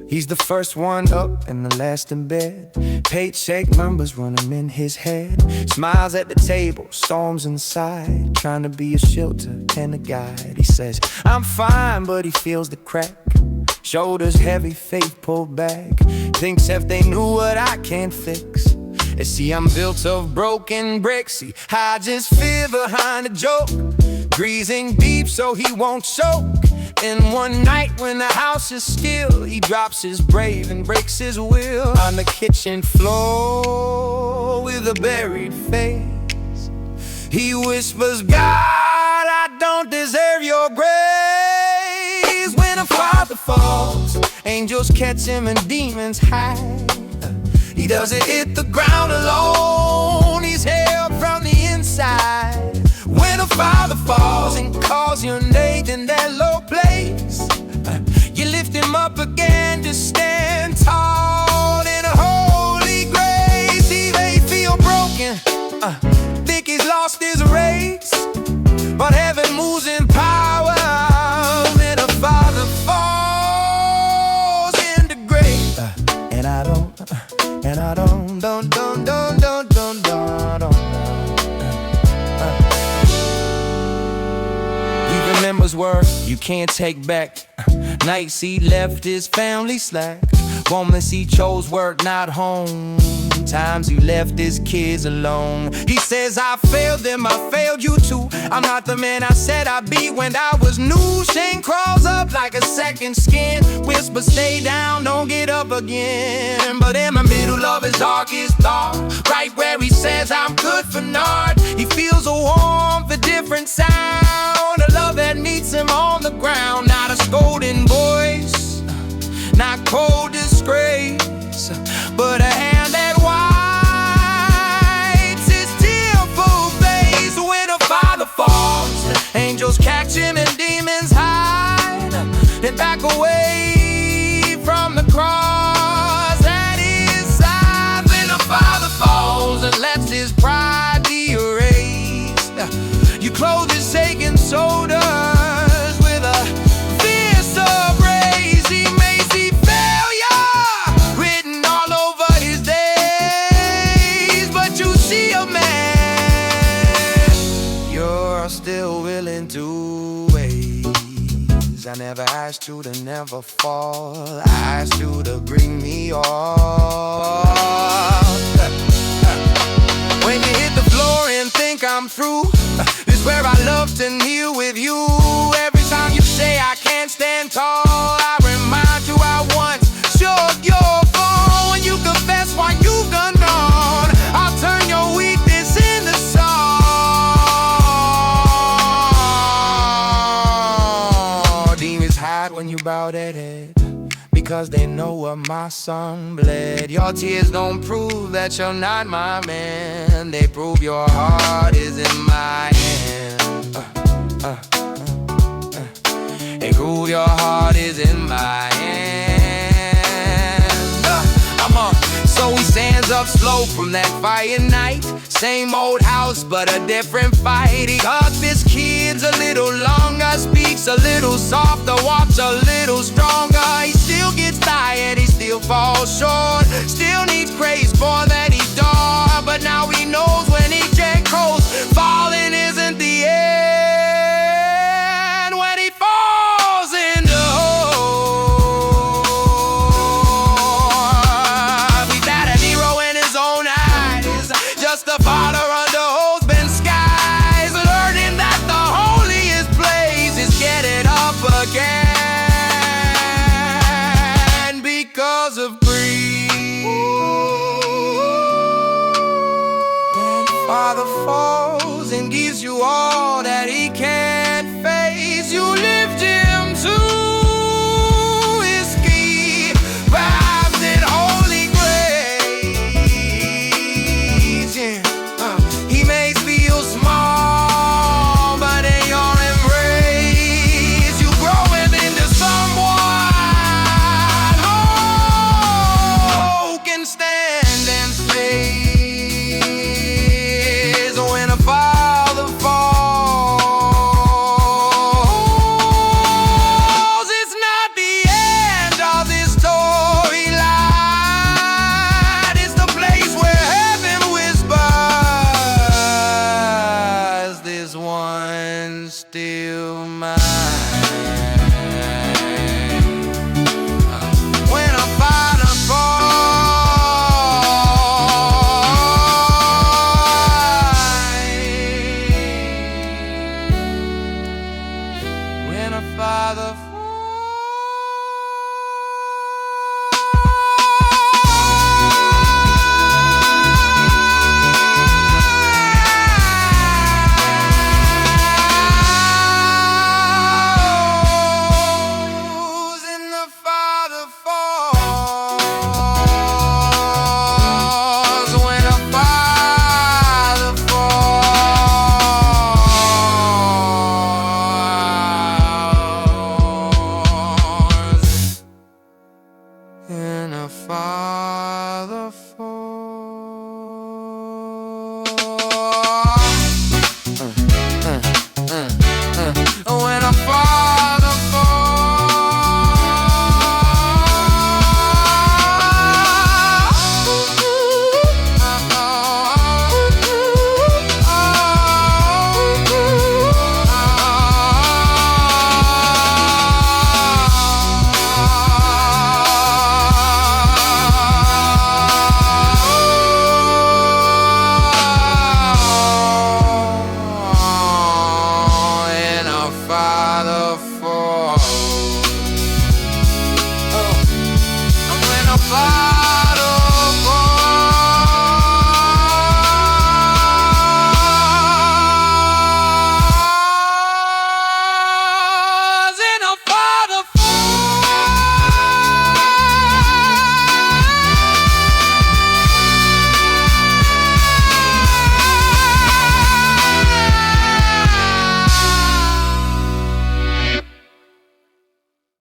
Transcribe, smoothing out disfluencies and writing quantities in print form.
He's the first one up and the last in bed. Paycheck numbers running in his head. Smiles at the table, storms inside, trying to be a shelter and a guide. He says, I'm fine, but he feels the crack. Shoulders heavy, faith pulled back. Thinks if they knew what I can't fix. And see, I'm built of broken bricks. See, I just fear behind a joke. Breathing deep so he won't choke. And one night when the house is still, he drops his brave and breaks his will on the kitchen floor with a buried face. He whispers, God, I don't deserve your grace. When a father falls, angels catch him and demons hide. He doesn't hit the ground alone, he's held from the inside. When a father falls and calls your name in that low place, you lift him up again to stand tall in a holy grace. He may feel broken, think he's lost his race, but heaven moves in power when a father falls into grace. And I don't. Remembers work you can't take back. Nights he left his family slack. Moments he chose work, not home. Times he left his kids alone. He says, I failed them, I failed you too. I'm not the man I said I'd be when I was new. Shame crawls up like a second skin. Whisper, stay down, don't get up again. But in the middle of his darkest thought, right where he says I'm good for naught, he feels a warmth, a different sound, a love that meets him on the ground. Not a scolding voice, not cold disgrace, but a hand that wipes his tearful face. When a father falls, angels catch him and demons hide and back away from the cross at his side. When a father falls and lets his pride be erased, you clothe his aching shoulders with a fist of rays. He may see failure written all over his days, but you see a man you're still willing to ways. I never asked you to never fall, I asked you to bring me all. When you hit the floor and think I'm through, this where I love to kneel with you. Every time you say I can't stand tall, I remind you I once shook your fall. When you confess what you've done wrong, I'll turn your weakness into song. Demons hide when you bow that head, because they know what my son bled. Your tears don't prove that you're not my man, they prove your heart is in my hand. They prove your heart is in my hand. So he stands up slow from that fire night. Same old house, but a different fight. He hugs his kids a little longer, speaks a little softer, walks a little stronger. He still gets tired, he still falls short, still needs grace for that he adored. But now he knows when he can't coast, falling isn't the end. When he falls in the hole, he's not a hero in his own eyes, just a father under open skies, learning that the holiest place is getting up again because of grief. When father falls